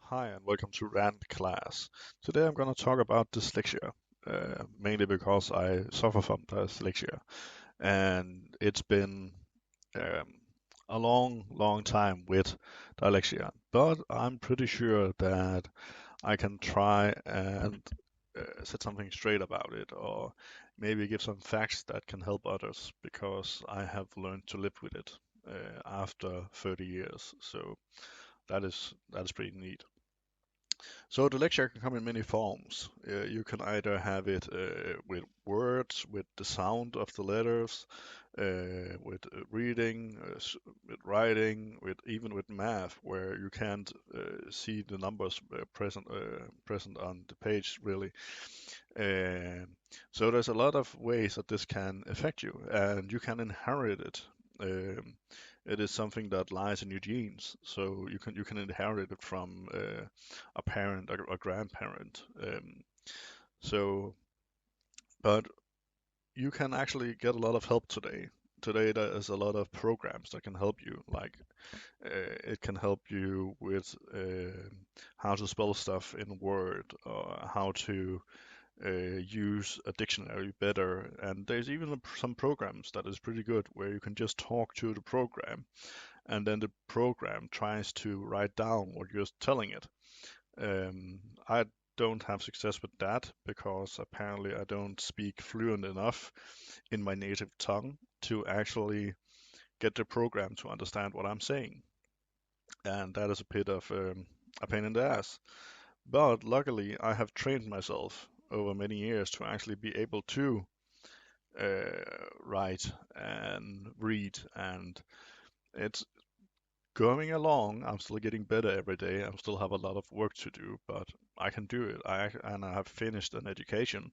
Hi, and welcome to Rand class. Today I'm going to talk about dyslexia, mainly because I suffer from dyslexia, and it's been um, a long, long time with dyslexia. But I'm pretty sure that I can try and set something straight about it, or maybe give some facts that can help others, because I have learned to live with it after 30 years. So that is pretty neat. So the lecture can come in many forms. You can either have it with words, with the sound of the letters, with reading, with writing, with even with math, where you can't see the numbers present on the page really. Um, so there's a lot of ways that this can affect you, and you can inherit it. Um, it is something that lies in your genes, so you can inherit it from a parent or a grandparent. So, but you can actually get a lot of help today. Today there is a lot of programs that can help you. Like it can help you with how to spell stuff in Word, or how to use a dictionary better. And there's even some programs that is pretty good where you can just talk to the program, and then the program tries to write down what you're telling it. I don't have success with that because apparently I don't speak fluent enough in my native tongue to actually get the program to understand what I'm saying. And that is a bit of a pain in the ass. But luckily, I have trained myself over many years to actually be able to write and read, and it's going along. I'm still getting better every day. I still have a lot of work to do, but I can do it. I have finished an education,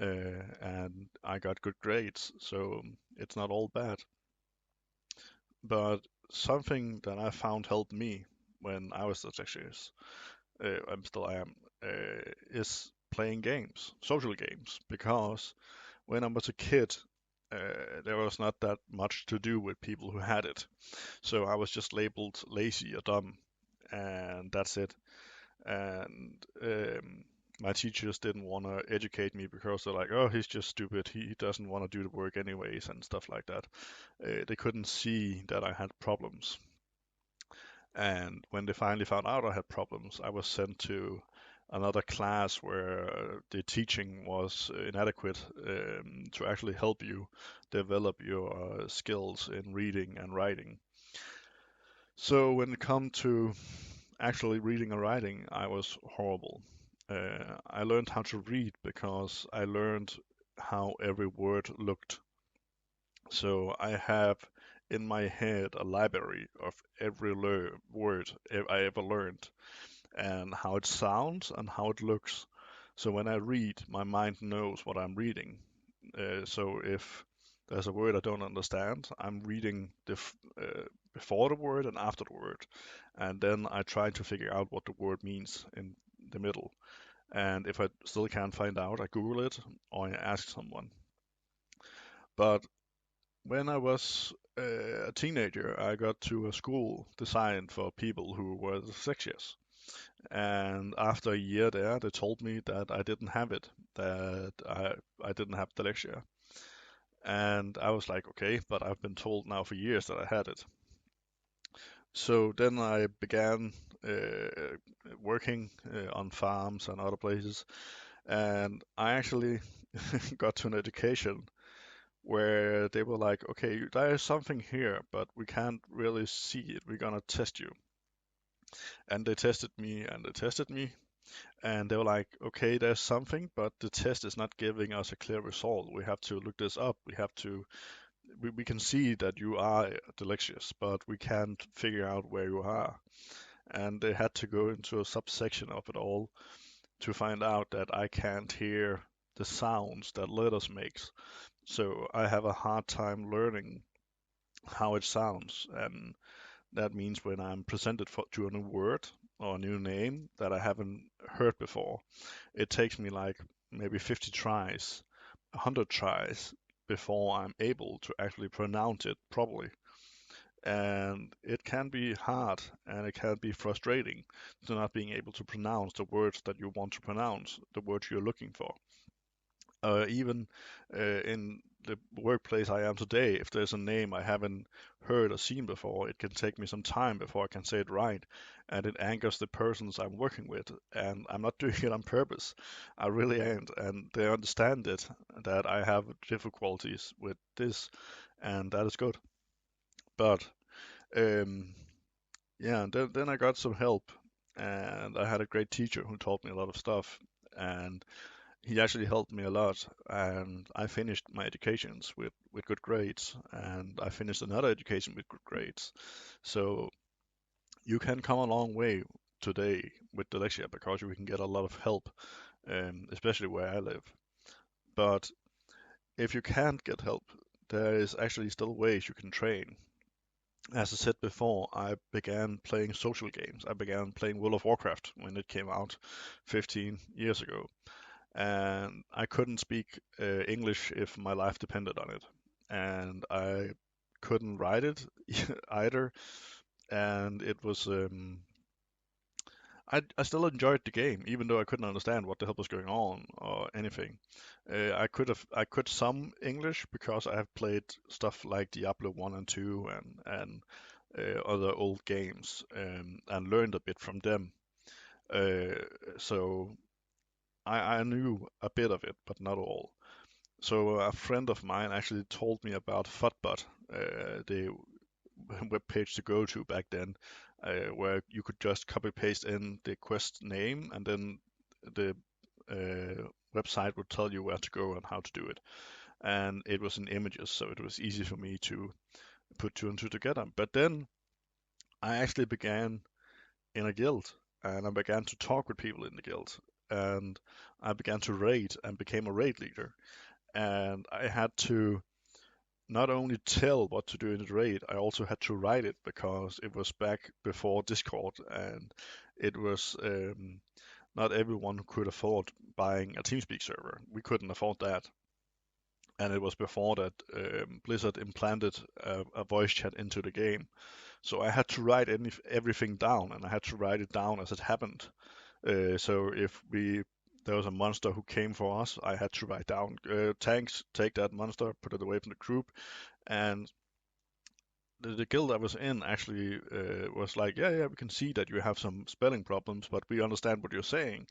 and I got good grades, so it's not all bad. But something that I found helped me when I was dyslexic, I'm still am, is playing games, social games, because when I was a kid, there was not that much to do with people who had it. So I was just labeled lazy or dumb, and that's it. And my teachers didn't want to educate me because they're like, oh, he's just stupid. He doesn't want to do the work anyways, and stuff like that. They couldn't see that I had problems. And when they finally found out I had problems, I was sent to another class where the teaching was inadequate to actually help you develop your skills in reading and writing. So when it come to actually reading and writing, I was horrible. I learned how to read because I learned how every word looked. So I have in my head a library of every word I ever learned, and how it sounds and how it looks. So when I read, my mind knows what I'm reading. So if there's a word I don't understand, I'm reading before the word and after the word, and then I try to figure out what the word means in the middle. And if I still can't find out, I Google it or I ask someone. But when I was a teenager, I got to a school designed for people who were dyslexic. And after a year there, they told me that I didn't have it, that I didn't have dyslexia. And I was like, okay, but I've been told now for years that I had it. So then I began working on farms and other places, and I actually got to an education where they were like, okay, there is something here, but we can't really see it. We're gonna test you. And they tested me and they tested me, and they were like, okay, there's something, but the test is not giving us a clear result. We have to look this up. We can see that you are dyslexic, but we can't figure out where you are. And they had to go into a subsection of it all to find out that I can't hear the sounds that letters makes. So I have a hard time learning how it sounds, and that means when I'm presented to a new word or a new name that I haven't heard before, it takes me like maybe 50 tries, 100 tries before I'm able to actually pronounce it properly. And it can be hard and it can be frustrating to not being able to pronounce the words that you want to pronounce, the words you're looking for. Even in the workplace I am today, if there's a name I haven't heard or seen before, it can take me some time before I can say it right, and it angers the persons I'm working with. And I'm not doing it on purpose. I really ain't, and they understand it that I have difficulties with this, and that is good. But um, yeah, and then I got some help, and I had a great teacher who taught me a lot of stuff, and he actually helped me a lot. And I finished my educations with good grades, and I finished another education with good grades. So you can come a long way today with dyslexia because you can get a lot of help, especially where I live. But if you can't get help, there is actually still ways you can train. As I said before, I began playing social games. I began playing World of Warcraft when it came out 15 years ago, and I couldn't speak English if my life depended on it, and I couldn't write it either. And it was I still enjoyed the game, even though I couldn't understand what the hell was going on or anything. I could some English because I have played stuff like Diablo 1 and 2 other old games, and learned a bit from them. Uh, so I knew a bit of it, but not all. So a friend of mine actually told me about Futbot, the web page to go to back then, where you could just copy paste in the quest name, and then the website would tell you where to go and how to do it. And it was in images, so it was easy for me to put two and two together. But then I actually began in a guild, and I began to talk with people in the guild, and I began to raid and became a raid leader. And I had to not only tell what to do in the raid, I also had to write it because it was back before Discord, and it was not everyone could afford buying a TeamSpeak server. We couldn't afford that, and it was before that Blizzard implanted a voice chat into the game. So I had to write everything down, and I had to write it down as it happened. So if we there was a monster who came for us, I had to write down tanks, take that monster, put it away from the group, and the guild I was in actually was like, yeah, yeah, we can see that you have some spelling problems, but we understand what you're saying.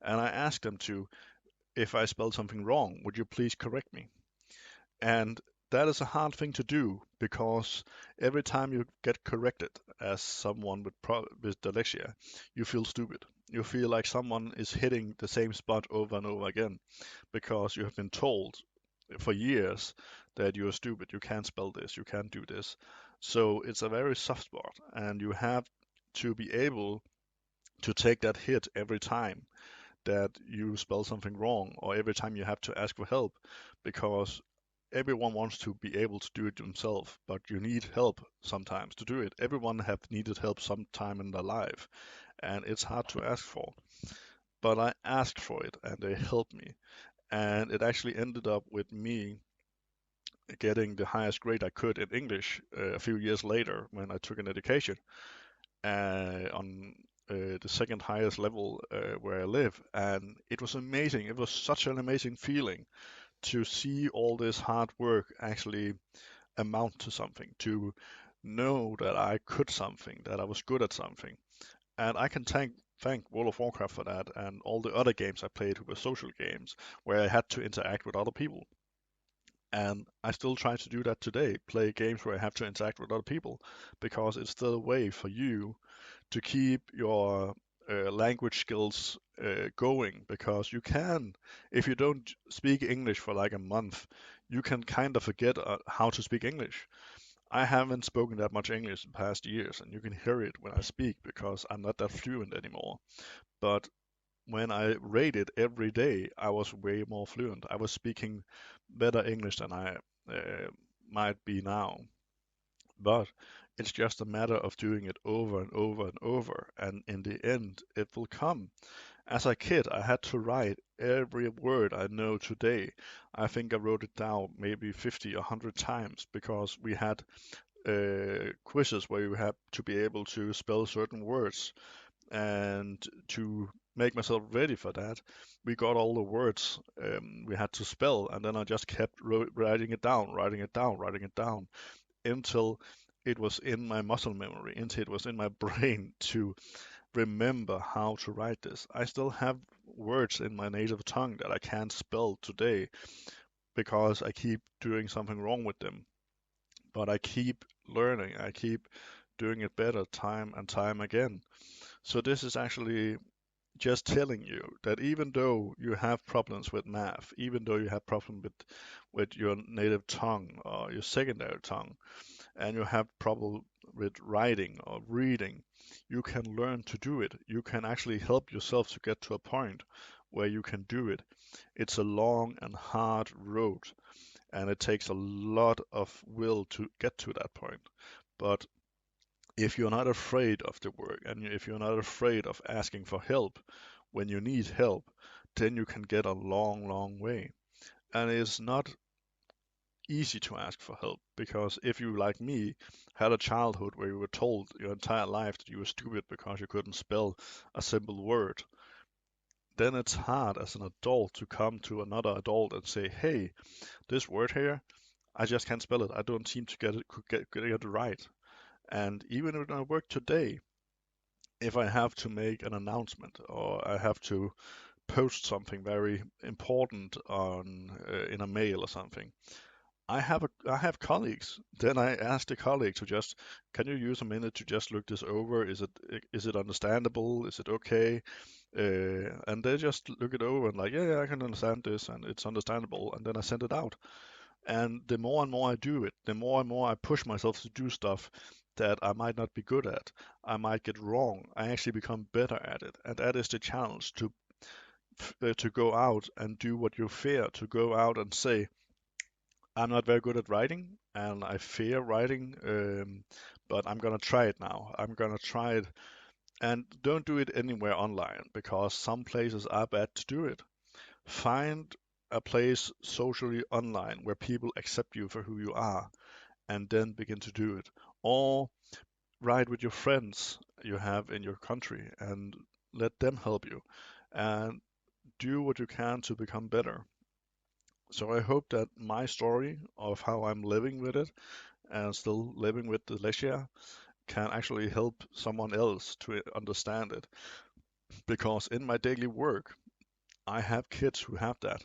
And I asked them to, if I spelled something wrong, would you please correct me? And that is a hard thing to do because every time you get corrected as someone with dyslexia, you feel stupid. You feel like someone is hitting the same spot over and over again because you have been told for years that you're stupid, you can't spell this, you can't do this. So it's a very soft spot, and you have to be able to take that hit every time that you spell something wrong or every time you have to ask for help because everyone wants to be able to do it themselves, but you need help sometimes to do it. Everyone have needed help sometime in their life, and it's hard to ask for. But I asked for it, and they helped me, and it actually ended up with me getting the highest grade I could in English a few years later when I took an education on the second highest level where I live, and it was amazing. It was such an amazing feeling to see all this hard work actually amount to something, to know that I could something, that I was good at something. And I can thank World of Warcraft for that and all the other games I played who were social games where I had to interact with other people. And I still try to do that today, play games where I have to interact with other people, because it's still a way for you to keep your language skills going. Because you can, if you don't speak English for like a month, you can kind of forget how to speak English. I haven't spoken that much English in the past years, and you can hear it when I speak because I'm not that fluent anymore. But when I read it every day, I was way more fluent. I was speaking better English than I uh, might be now. But it's just a matter of doing it over and over and over, and in the end, it will come. As a kid, I had to write every word I know today. I think I wrote it down maybe 50 or 100 times because we had quizzes where you have to be able to spell certain words. And to make myself ready for that, we got all the words we had to spell, and then I just kept writing it down, writing it down, writing it down until it was in my muscle memory, until it was in my brain to remember how to write this. I still have words in my native tongue that I can't spell today because I keep doing something wrong with them. But I keep learning, I keep doing it better time and time again. So this is actually just telling you that even though you have problems with math, even though you have problems with your native tongue or your secondary tongue, and you have trouble with writing or reading, you can learn to do it. You can actually help yourself to get to a point where you can do it. It's a long and hard road, and it takes a lot of will to get to that point. But if you're not afraid of the work and if you're not afraid of asking for help when you need help, then you can get a long, long way. And it's not easy to ask for help because if you, like me, had a childhood where you were told your entire life that you were stupid because you couldn't spell a simple word, then it's hard as an adult to come to another adult and say, hey, this word here, I just can't spell it. I don't seem to get it right. And even in my work today, if I have to make an announcement or I have to post something very important on in a mail or something, I have colleagues. Then I ask the colleague to just, can you use a minute to just look this over? Is it understandable? Is it okay? And they just look it over and like, yeah, yeah, I can understand this and it's understandable. And then I send it out. And the more and more I do it, the more and more I push myself to do stuff that I might not be good at. I might get wrong. I actually become better at it. And that is the challenge to go out and do what you fear, to go out and say, I'm not very good at writing and I fear writing, but I'm gonna try it now. I'm gonna try it. And don't do it anywhere online because some places are bad to do it. Find a place socially online where people accept you for who you are and then begin to do it. Or write with your friends you have in your country and let them help you and do what you can to become better. So I hope that my story of how I'm living with it and still living with dyslexia can actually help someone else to understand it. Because in my daily work, I have kids who have that.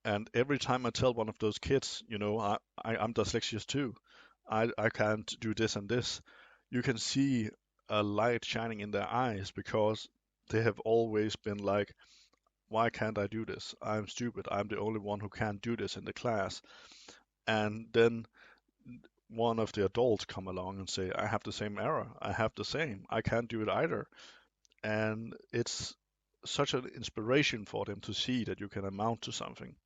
And every time I tell one of those kids, I'm dyslexic too. I can't do this and this. You can see a light shining in their eyes because they have always been like, why can't I do this? I'm stupid. I'm the only one who can't do this in the class. And then one of the adults come along and say, I have the same error. I have the same. I can't do it either. And it's such an inspiration for them to see that you can amount to something,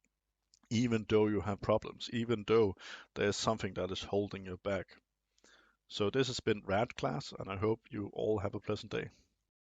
even though you have problems, even though there's something that is holding you back. So this has been Rad Class, and I hope you all have a pleasant day.